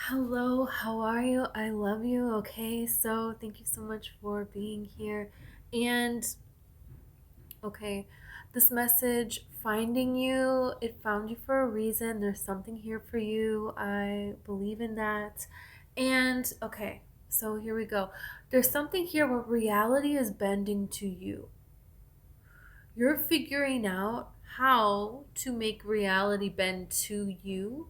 Hello, how are you? I love you. Okay, so thank you so much for being here. And okay, this message, finding you, it found you for a reason. There's something here for you. I believe in that. And okay, so here we go. There's something here where reality is bending to you. You're figuring out how to make reality bend to you,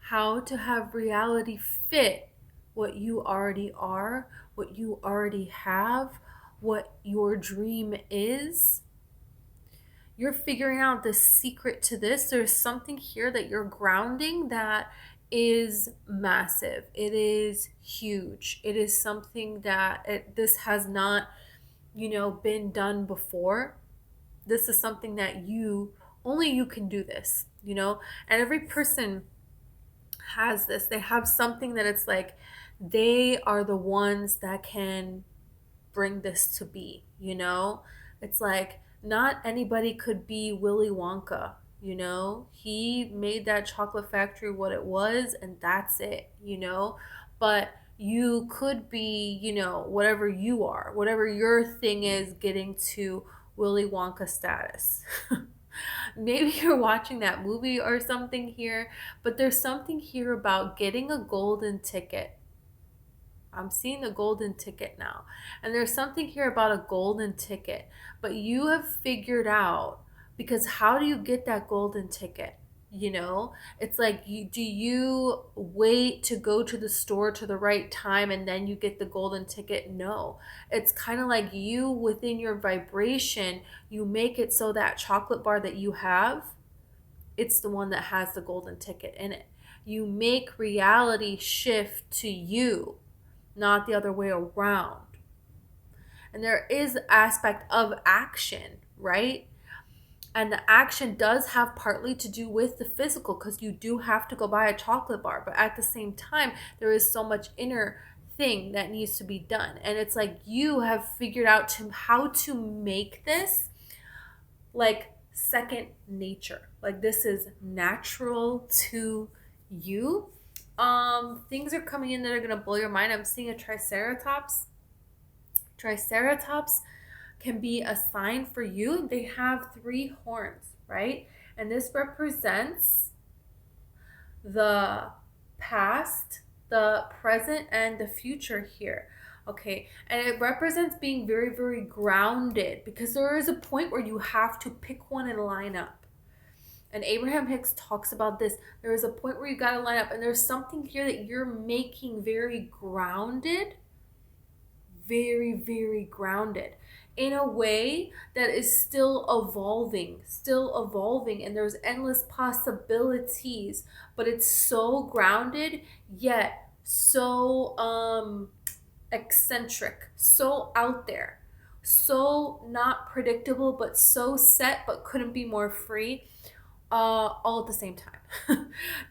how to have reality fit what you already are, what you already have, what your dream is. You're figuring out the secret to this. There's something here that you're grounding that is massive. It is huge. It is something that this has not, been done before. This is something that only you can do this. And every person has this. They have something that it's like they are the ones that can bring this to be. It's like not anybody could be Willy Wonka. He made that chocolate factory what it was, and that's it. But you could be, whatever you are, whatever your thing is, getting to Willy Wonka status. Maybe you're watching that movie or something here, but there's something here about getting a golden ticket. I'm seeing the golden ticket now. And there's something here about a golden ticket, but you have figured out, because how do you get that golden ticket? It's like, do you wait to go to the store to the right time and then you get the golden ticket? No. It's kind of like you, within your vibration, you make it so that chocolate bar that you have, it's the one that has the golden ticket in it. You make reality shift to you, not the other way around. And there is aspect of action, right? And the action does have partly to do with the physical, because you do have to go buy a chocolate bar, but at the same time there is so much inner thing that needs to be done. And it's like you have figured out how to make this like second nature. Like this is natural to you. Things are coming in that are going to blow your mind. I'm seeing a triceratops can be a sign for you. They have 3 horns, right? And this represents the past, the present, and the future here. Okay, and it represents being very, very grounded, because there is a point where you have to pick one and line up. And Abraham Hicks talks about this. There is a point where you got to line up, and there's something here that you're making very grounded, very, very grounded in a way that is still evolving, and there's endless possibilities, but it's so grounded yet so eccentric, so out there, so not predictable, but so set, but couldn't be more free, all at the same time.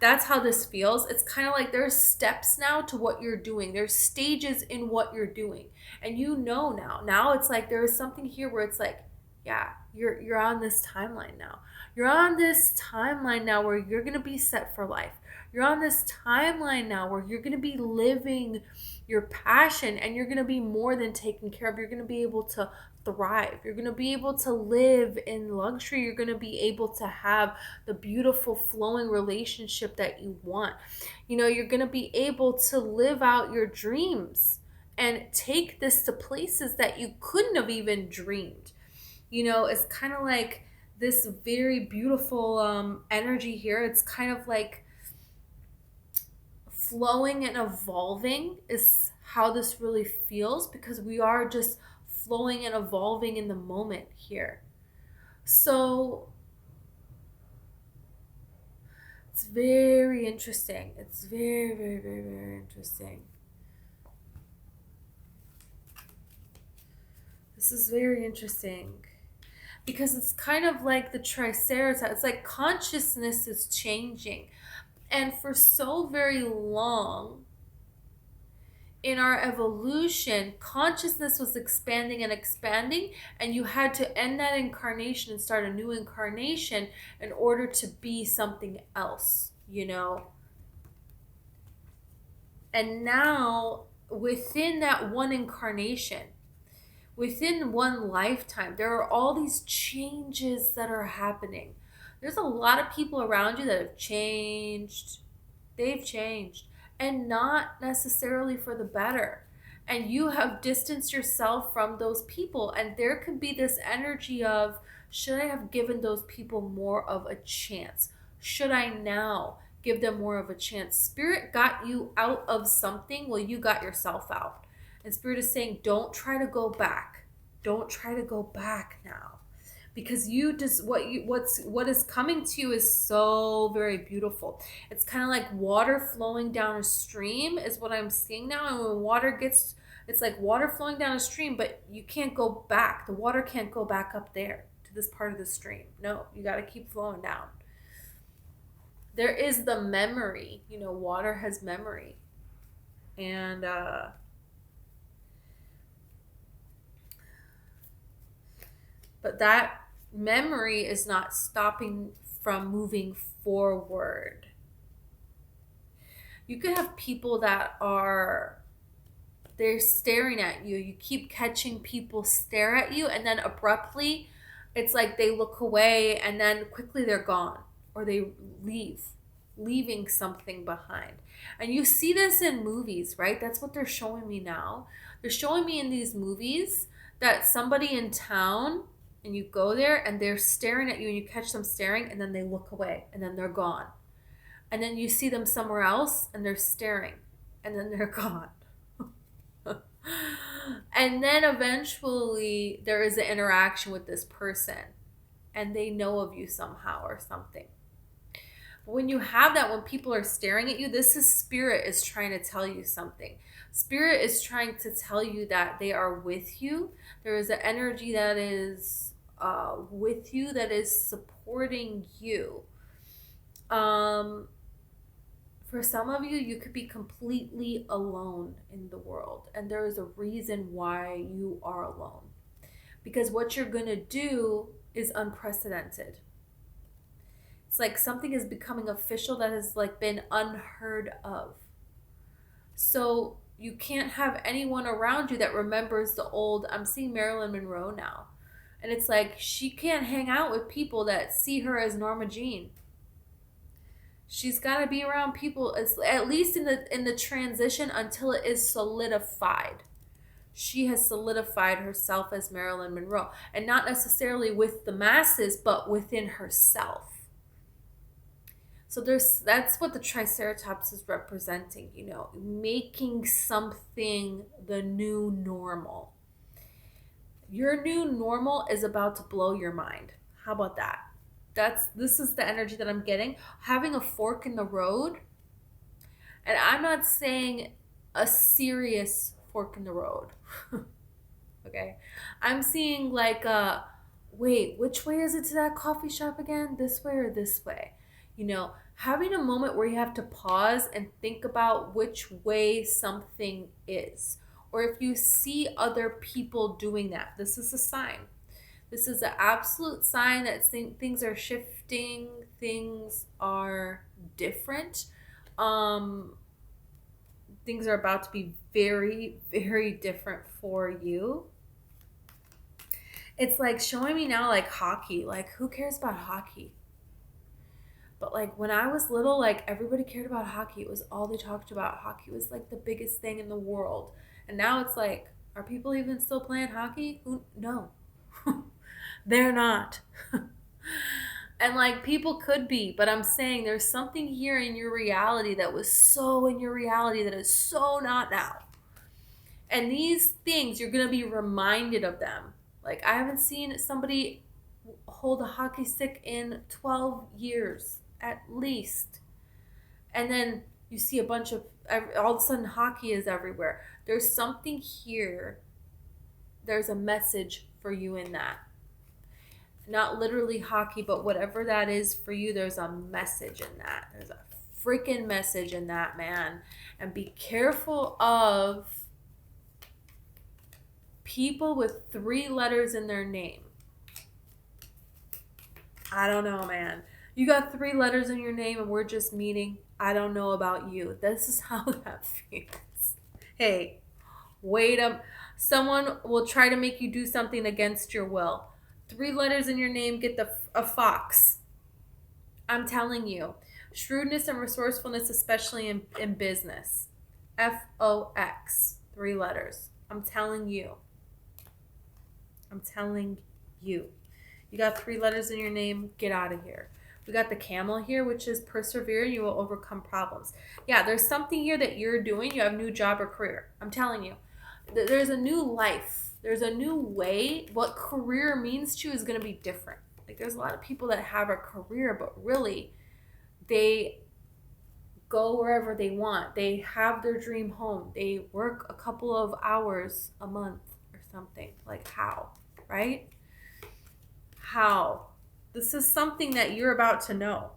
That's how this feels. It's kind of like there's steps now to what you're doing. There's stages in what you're doing. And now. Now it's like there is something here where it's like, yeah, you're on this timeline now. You're on this timeline now where you're going to be set for life. You're on this timeline now where you're going to be living your passion, and you're going to be more than taken care of. You're going to be able to thrive. You're going to be able to live in luxury. You're going to be able to have the beautiful flowing relationship that you want. You're going to be able to live out your dreams and take this to places that you couldn't have even dreamed. It's kind of like this very beautiful energy here. It's kind of like flowing and evolving is how this really feels, because we are just flowing and evolving in the moment here. So it's very interesting. It's very, very, very, very interesting. This is very interesting because it's kind of like the triceratops. It's like consciousness is changing. And for so very long in our evolution, consciousness was expanding and expanding, and you had to end that incarnation and start a new incarnation in order to be something else. And now, within that one incarnation, within one lifetime, there are all these changes that are happening. There's a lot of people around you that have changed. They've changed, and not necessarily for the better. And you have distanced yourself from those people. And there could be this energy of, should I have given those people more of a chance? Should I now give them more of a chance? Spirit got you out of something, well, you got yourself out. And Spirit is saying, don't try to go back. Don't try to go back now. Because you just what is coming to you is so very beautiful. It's kind of like water flowing down a stream is what I'm seeing now. And when water gets, it's like water flowing down a stream, but you can't go back. The water can't go back up there to this part of the stream. No, you got to keep flowing down. There is the memory. You know, water has memory. And but that memory is not stopping from moving forward. You could have people that are, they're staring at you. You keep catching people stare at you, and then abruptly it's like they look away and then quickly they're gone, or they leaving something behind. And you see this in movies, right? That's what they're showing me now. They're showing me in these movies that somebody in town, and you go there and they're staring at you and you catch them staring, and then they look away and then they're gone. And then you see them somewhere else and they're staring and then they're gone. And then eventually there is an interaction with this person and they know of you somehow or something. But when you have that, when people are staring at you, this is Spirit is trying to tell you something. Spirit is trying to tell you that they are with you. There is an energy that is with you, that is supporting you. For some of you, you could be completely alone in the world, and there is a reason why you are alone, because what you're going to do is unprecedented. It's like something is becoming official that has like been unheard of. So you can't have anyone around you that remembers the old, I'm seeing Marilyn Monroe now. And it's like she can't hang out with people that see her as Norma Jean. She's got to be around people, at least in the transition, until it is solidified. She has solidified herself as Marilyn Monroe, and not necessarily with the masses, but within herself. So that's what the Triceratops is representing, you know, making something the new normal. Your new normal is about to blow your mind. How about that? This is the energy that I'm getting. Having a fork in the road. And I'm not saying a serious fork in the road. Okay? I'm seeing like wait, which way is it to that coffee shop again? This way or this way? You know, having a moment where you have to pause and think about which way something is. Or if you see other people doing that, this is a sign. This is an absolute sign that things are shifting, things are different. Things are about to be very, very different for you. It's like showing me now like hockey. Like, who cares about hockey? But like when I was little, like everybody cared about hockey. It was all they talked about. Hockey was like the biggest thing in the world. And now it's like, are people even still playing hockey? No. They're not. And like people could be, but I'm saying there's something here in your reality that was so in your reality that is so not now. And these things, you're going to be reminded of them. Like I haven't seen somebody hold a hockey stick in 12 years at least. And then you see a bunch of, all of a sudden hockey is everywhere. There's something here. There's a message for you in that. Not literally hockey, but whatever that is for you, there's a message in that. There's a freaking message in that, man. And be careful of people with 3 letters in their name. I don't know, man. You got 3 letters in your name and we're just meeting. I don't know about you. This is how that feels. Hey, wait up. Someone will try to make you do something against your will. 3 letters in your name get a fox. I'm telling you. Shrewdness and resourcefulness, especially in business. FOX. 3 letters. I'm telling you. I'm telling you. You got 3 letters in your name. Get out of here. We got the camel here, which is persevere. You will overcome problems. Yeah, there's something here that you're doing. You have a new job or career. I'm telling you. There's a new life. There's a new way. What career means to you is going to be different. Like, there's a lot of people that have a career, but really, they go wherever they want. They have their dream home. They work a couple of hours a month or something. Like, how? Right? How? This is something that you're about to know.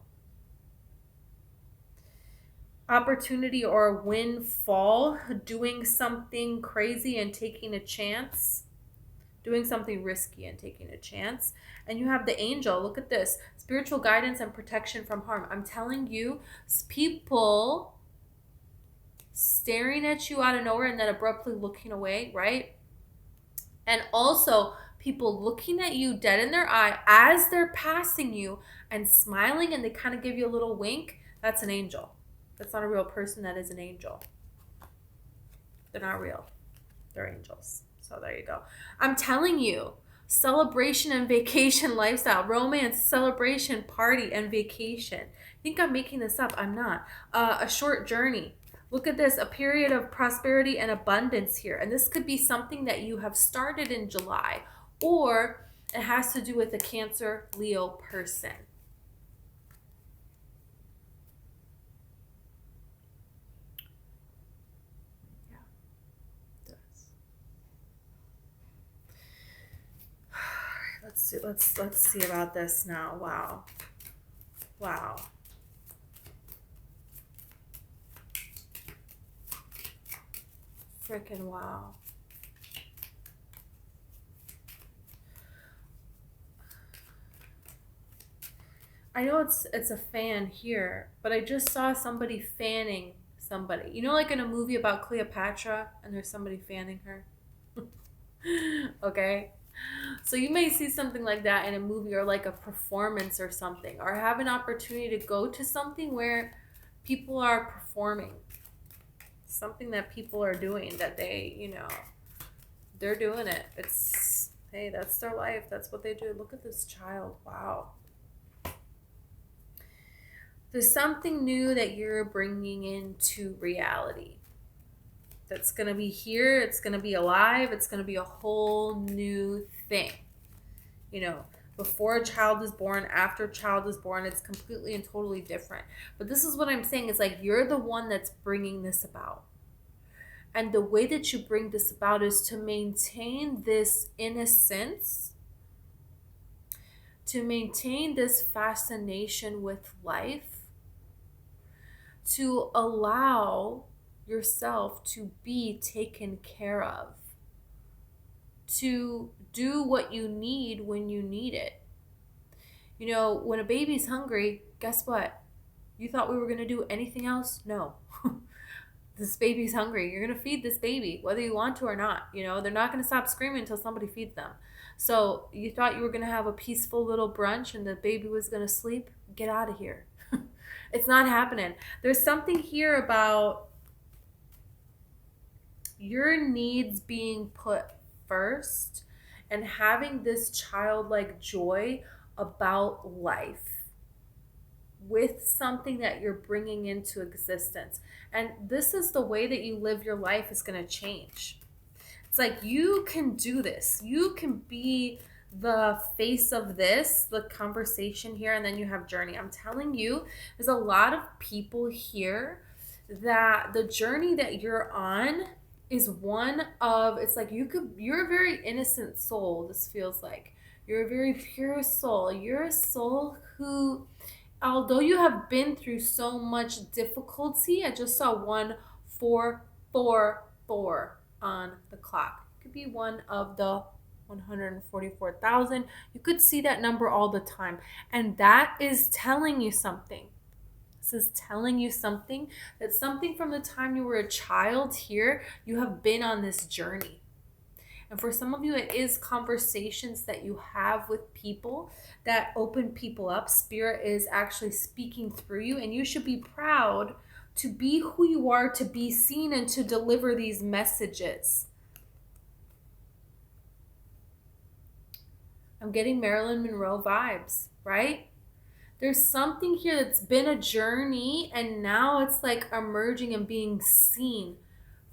Opportunity or windfall, doing something crazy and taking a chance, doing something risky and taking a chance. And you have the angel. Look at this. Spiritual guidance and protection from harm. I'm telling you, people staring at you out of nowhere and then abruptly looking away, right? And also people looking at you dead in their eye as they're passing you and smiling, and they kind of give you a little wink. That's an angel. That's not a real person. That is an angel. They're not real. They're angels. So there you go. I'm telling you, celebration and vacation lifestyle, romance, celebration, party, and vacation. I think I'm making this up. I'm not. A short journey. Look at this, a period of prosperity and abundance here. And this could be something that you have started in July, or it has to do with a Cancer, Leo person. Yeah, it does. Let's see about this now. Wow. Wow. Freaking wow. I know it's a fan here, but I just saw somebody fanning somebody. You know, like in a movie about Cleopatra and there's somebody fanning her? Okay? So you may see something like that in a movie, or like a performance or something, or have an opportunity to go to something where people are performing. Something that people are doing that they, they're doing it. It's, hey, that's their life. That's what they do. Look at this child. Wow. There's something new that you're bringing into reality. That's going to be here. It's going to be alive. It's going to be a whole new thing. Before a child is born, after a child is born, it's completely and totally different. But this is what I'm saying is, like, you're the one that's bringing this about. And the way that you bring this about is to maintain this innocence, to maintain this fascination with life, to allow yourself to be taken care of, to do what you need when you need it. When a baby's hungry, guess what? You thought we were going to do anything else? No. This baby's hungry. You're going to feed this baby, whether you want to or not. They're not going to stop screaming until somebody feeds them. So you thought you were going to have a peaceful little brunch and the baby was going to sleep? Get out of here. It's not happening. There's something here about your needs being put first and having this childlike joy about life with something that you're bringing into existence. And this is the way that you live your life is going to change. It's like, you can do this. You can be the face of this, the conversation here, and then you have journey. I'm telling you, there's a lot of people here that the journey that you're on is one of, it's like you're a very innocent soul. This feels like you're a very pure soul. You're a soul who, although you have been through so much difficulty, I just saw 1444 on the clock. It could be one of the 144,000. You could see that number all the time. And that is telling you something. This is telling you something, that something from the time you were a child here, you have been on this journey. And for some of you, it is conversations that you have with people that open people up. Spirit is actually speaking through you, and you should be proud to be who you are, to be seen, and to deliver these messages. I'm getting Marilyn Monroe vibes, right? There's something here that's been a journey, and now it's like emerging and being seen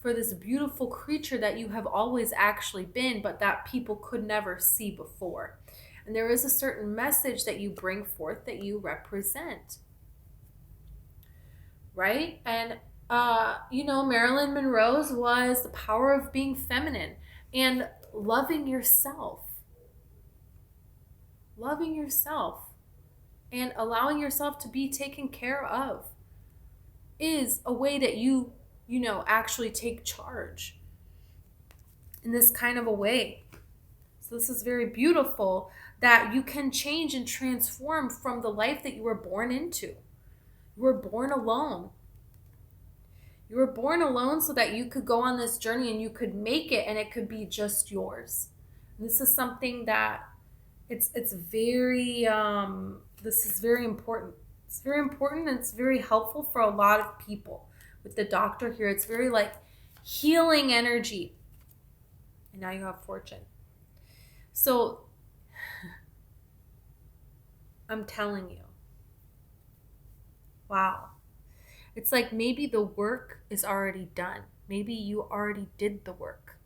for this beautiful creature that you have always actually been, but that people could never see before. And there is a certain message that you bring forth that you represent, right? And Marilyn Monroe's was the power of being feminine and loving yourself and allowing yourself to be taken care of is a way that you actually take charge in this kind of a way. So this is very beautiful, that you can change and transform from the life that you were born into. You were born alone. You were born alone so that you could go on this journey and you could make it, and it could be just yours. And this is something that it's very this is very important. It's very important, and it's very helpful for a lot of people. With the Doctor here, it's very like healing energy. And now you have Fortune. So I'm telling you, wow. It's like maybe the work is already done. Maybe you already did the work.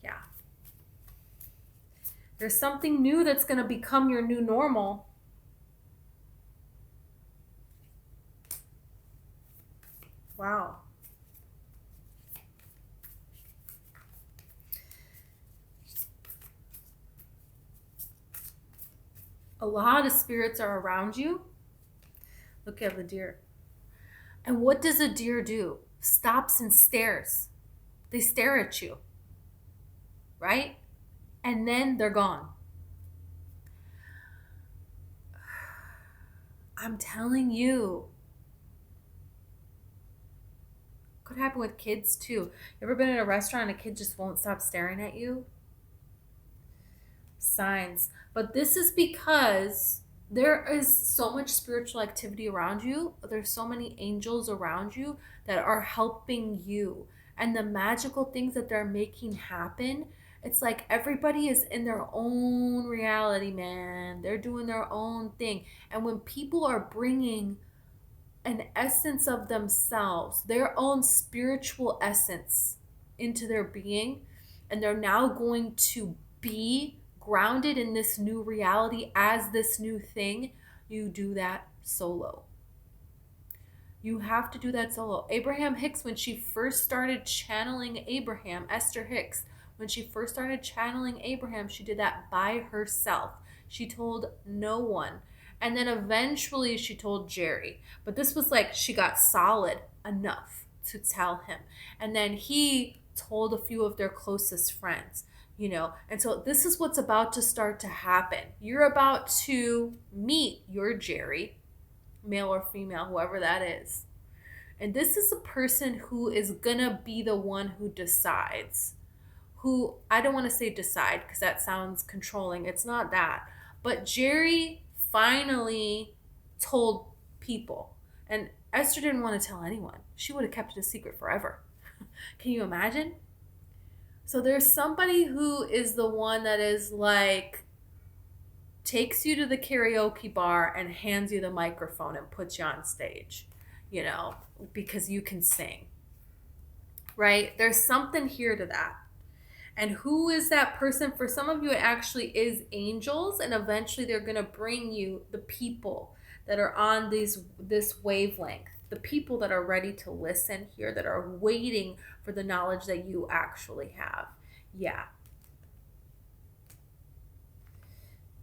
Yeah. There's something new that's going to become your new normal. Wow. A lot of spirits are around you. Look at the deer. And what does a deer do? Stops and stares. They stare at you, right? And then they're gone. I'm telling you. Could happen with kids too. You ever been in a restaurant and a kid just won't stop staring at you? Signs. But this is because there is so much spiritual activity around you. There's so many angels around you that are helping you. And the magical things that they're making happen, it's like everybody is in their own reality, man. They're doing their own thing. And when people are bringing an essence of themselves, their own spiritual essence into their being, and they're now going to be grounded in this new reality as this new thing, you do that solo. You have to do that solo. Abraham Hicks, when she first started channeling Abraham, Esther Hicks, when she first started channeling Abraham, she did that by herself. She told no one. And then eventually she told Jerry. But this was like she got solid enough to tell him. And then he told a few of their closest friends. And so this is what's about to start to happen. You're about to meet your Jerry, male or female, whoever that is. And this is a person who is gonna be the one who decides. Who, I don't want to say decide because that sounds controlling. It's not that. But Jerry finally told people. And Esther didn't want to tell anyone. She would have kept it a secret forever. Can you imagine? So there's somebody who is the one that is like, takes you to the karaoke bar and hands you the microphone and puts you on stage, because you can sing, right? There's something here to that. And who is that person? For some of you, it actually is angels, and eventually they're going to bring you the people that are on this wavelength, the people that are ready to listen here, that are waiting for the knowledge that you actually have. Yeah.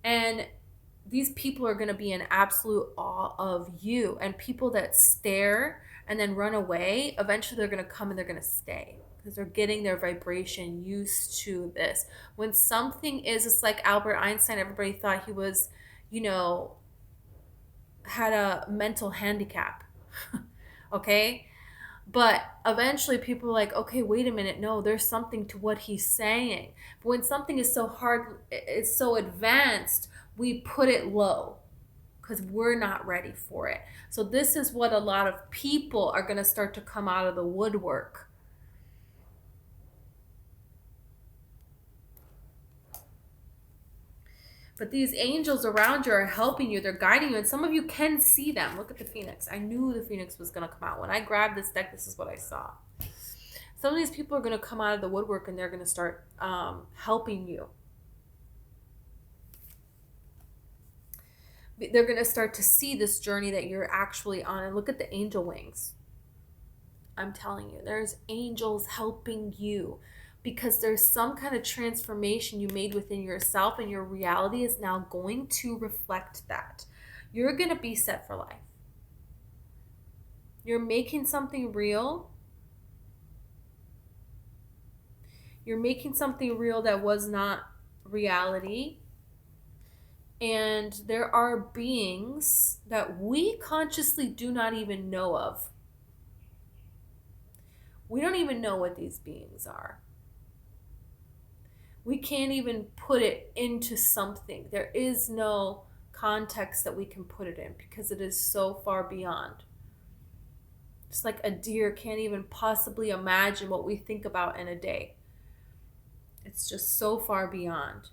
And these people are going to be in absolute awe of you. And people that stare and then run away, eventually they're going to come and they're going to stay. because they're getting their vibration used to this. When something is, it's like Albert Einstein, everybody thought he was, had a mental handicap. Okay? But eventually people are like, okay, wait a minute, no, there's something to what he's saying. But when something is so hard, it's so advanced, we put it low because we're not ready for it. So this is what a lot of people are going to start to come out of the woodwork. But these angels around you are helping you. They're guiding you. And some of you can see them. Look at the Phoenix. I knew the Phoenix was going to come out. When I grabbed this deck, this is what I saw. Some of these people are going to come out of the woodwork and they're going to start helping you. They're going to start to see this journey that you're actually on. And look at the angel wings. I'm telling you, there's angels helping you. Because there's some kind of transformation you made within yourself, and your reality is now going to reflect that. You're going to be set for life. You're making something real. You're making something real that was not reality. And there are beings that we consciously do not even know of. We don't even know what these beings are. We can't even put it into something. There is no context that we can put it in because it is so far beyond. Just like a deer can't even possibly imagine what we think about in a day. It's just so far beyond.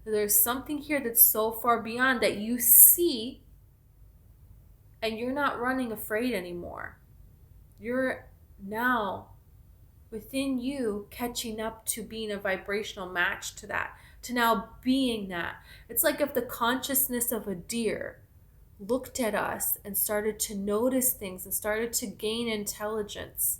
There's something here that's so far beyond that you see, and you're not running afraid anymore. You're now within you catching up to being a vibrational match to that, to now being that. It's like if the consciousness of a deer looked at us and started to notice things and started to gain intelligence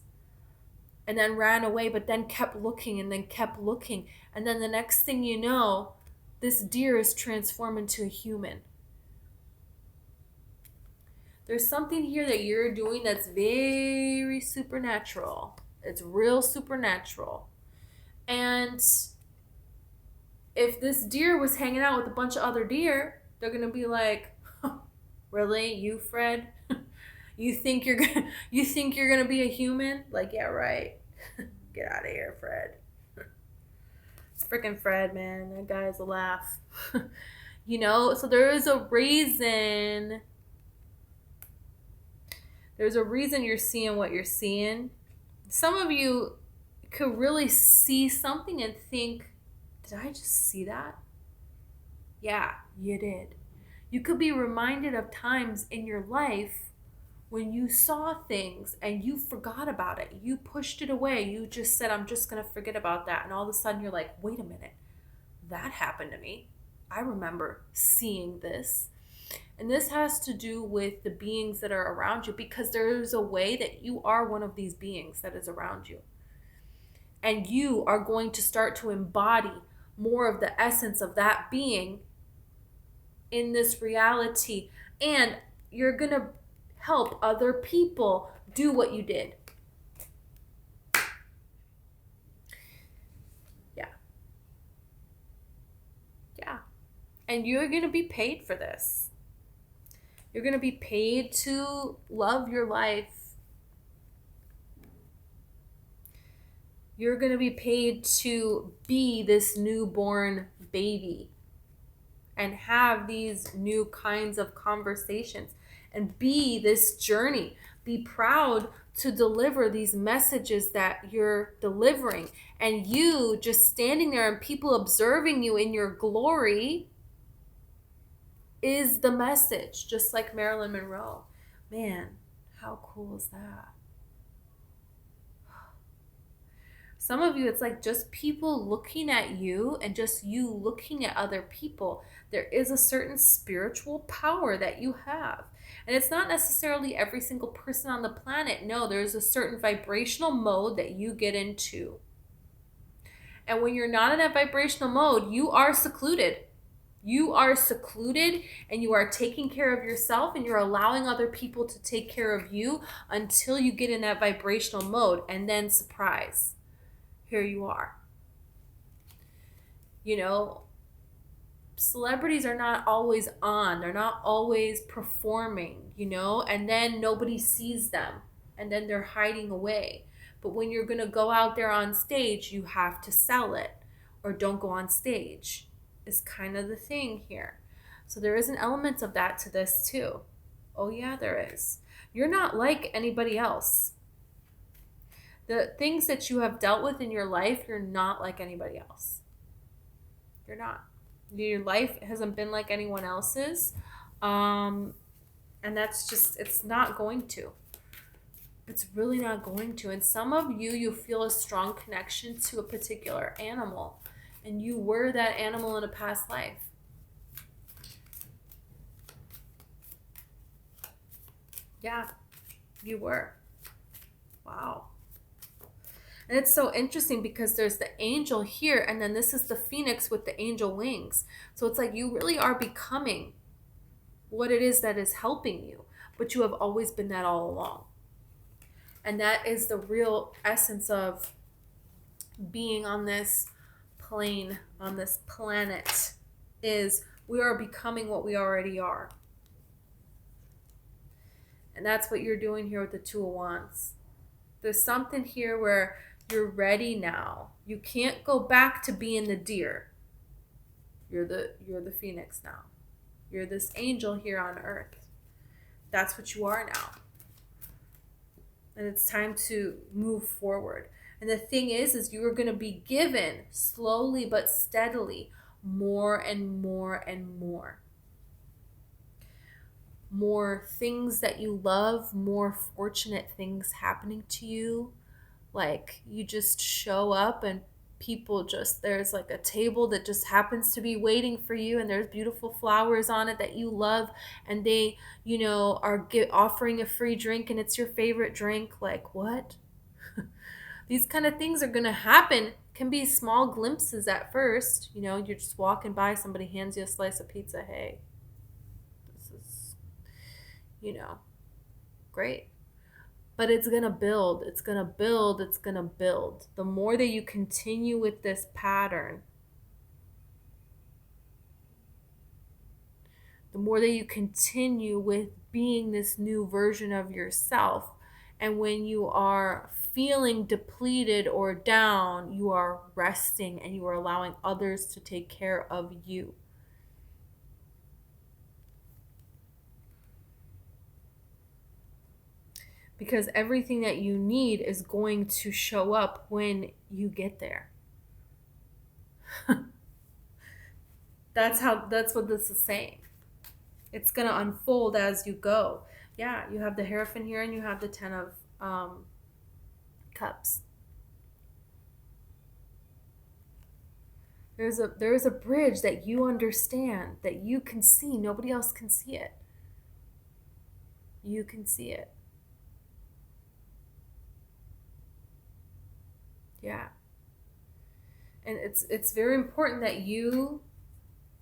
and then ran away, but then kept looking and then kept looking. And then the next thing you know, this deer is transformed into a human. There's something here that you're doing that's very supernatural. It's real supernatural. And if this deer was hanging out with a bunch of other deer, they're going to be like, really? You, Fred? You think you're going to be a human? Like, yeah, right. Get out of here, Fred. It's freaking Fred, man. That guy's a laugh. So there is a reason. There's a reason you're seeing what you're seeing. Some of you could really see something and think, did I just see that? Yeah, you did. You could be reminded of times in your life when you saw things and you forgot about it. You pushed it away. You just said, I'm just going to forget about that. And all of a sudden you're like, wait a minute, that happened to me. I remember seeing this. And this has to do with the beings that are around you, because there's a way that you are one of these beings that is around you. And you are going to start to embody more of the essence of that being in this reality. And you're going to help other people do what you did. Yeah. And you're going to be paid for this. You're going to be paid to love your life. You're going to be paid to be this newborn baby and have these new kinds of conversations and be this journey. Be proud to deliver these messages that you're delivering. And you just standing there and people observing you in your glory is the message, just like Marilyn Monroe. Man, how cool is that? Some of you, it's like just people looking at you and just you looking at other people. There is a certain spiritual power that you have. And it's not necessarily every single person on the planet. No, there's a certain vibrational mode that you get into. And when you're not in that vibrational mode, you are secluded. You are secluded and you are taking care of yourself and you're allowing other people to take care of you until you get in that vibrational mode. And then surprise, here you are. You know, celebrities are not always on, they're not always performing, you know, and then nobody sees them and then they're hiding away. But when you're going to go out there on stage, you have to sell it, or don't go on stage, is kind of the thing here. So there is an element of that to this too. Oh yeah, there is. You're not like anybody else. The things that you have dealt with in your life, you're not like anybody else. You're not. Your life hasn't been like anyone else's. And that's just, it's not going to. It's really not going to. And some of you, you feel a strong connection to a particular animal. And you were that animal in a past life. Yeah, you were. Wow. And it's so interesting because there's the angel here, and then this is the phoenix with the angel wings. So it's like you really are becoming what it is that is helping you, but you have always been that all along. And that is the real essence of being on this plane, on this planet, is we are becoming what we already are. And that's what you're doing here with the Two of Wands. There's something here where you're ready now. You can't go back to being the deer. You're the phoenix now. You're this angel here on earth. That's what you are now. And it's time to move forward. And the thing is you are going to be given slowly but steadily more and more and more. More things that you love, more fortunate things happening to you. Like you just show up and people just, there's like a table that just happens to be waiting for you, and there's beautiful flowers on it that you love, and they, you know, are offering a free drink and it's your favorite drink. Like what? These kind of things are going to happen. Can be small glimpses at first. You know, you're just walking by, somebody hands you a slice of pizza. Hey, this is, you know, great. But it's going to build. It's going to build. It's going to build. The more that you continue with this pattern, the more that you continue with being this new version of yourself. And when you are feeling depleted or down, you are resting and you are allowing others to take care of you. Because everything that you need is going to show up when you get there. That's what this is saying. It's going to unfold as you go. Yeah, you have the Hierophant here and you have the Ten of Cups. There is a bridge that you understand, that you can see. Nobody else can see it. You can see it. Yeah. And it's very important that you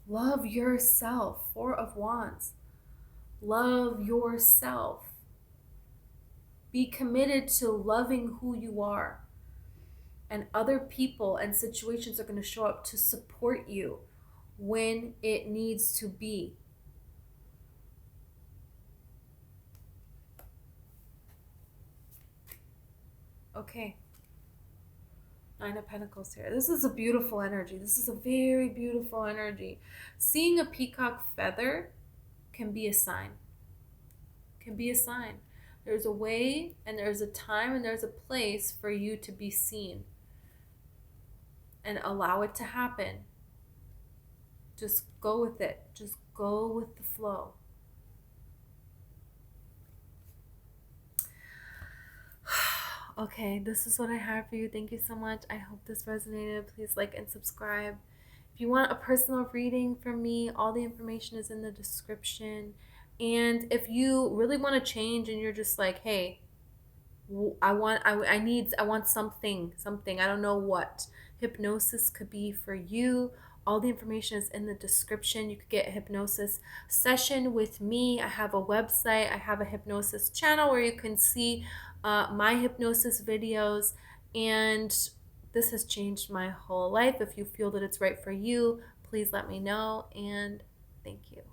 love yourself. Four of Wands. Love yourself. Be committed to loving who you are. And other people and situations are going to show up to support you when it needs to be. Okay. Nine of Pentacles here. This is a beautiful energy. This is a very beautiful energy. Seeing a peacock feather can be a sign. Can be a sign. There's a way and there's a time and there's a place for you to be seen. And allow it to happen. Just go with it. Just go with the flow. Okay, this is what I have for you. Thank you so much. I hope this resonated. Please like and subscribe. If you want a personal reading from me, all the information is in the description. And if you really want to change and you're just like, hey, I want something, I don't know what. Hypnosis could be for you. All the information is in the description. You could get a hypnosis session with me. I have a website. I have a hypnosis channel where you can see my hypnosis videos. And this has changed my whole life. If you feel that it's right for you, please let me know, and thank you.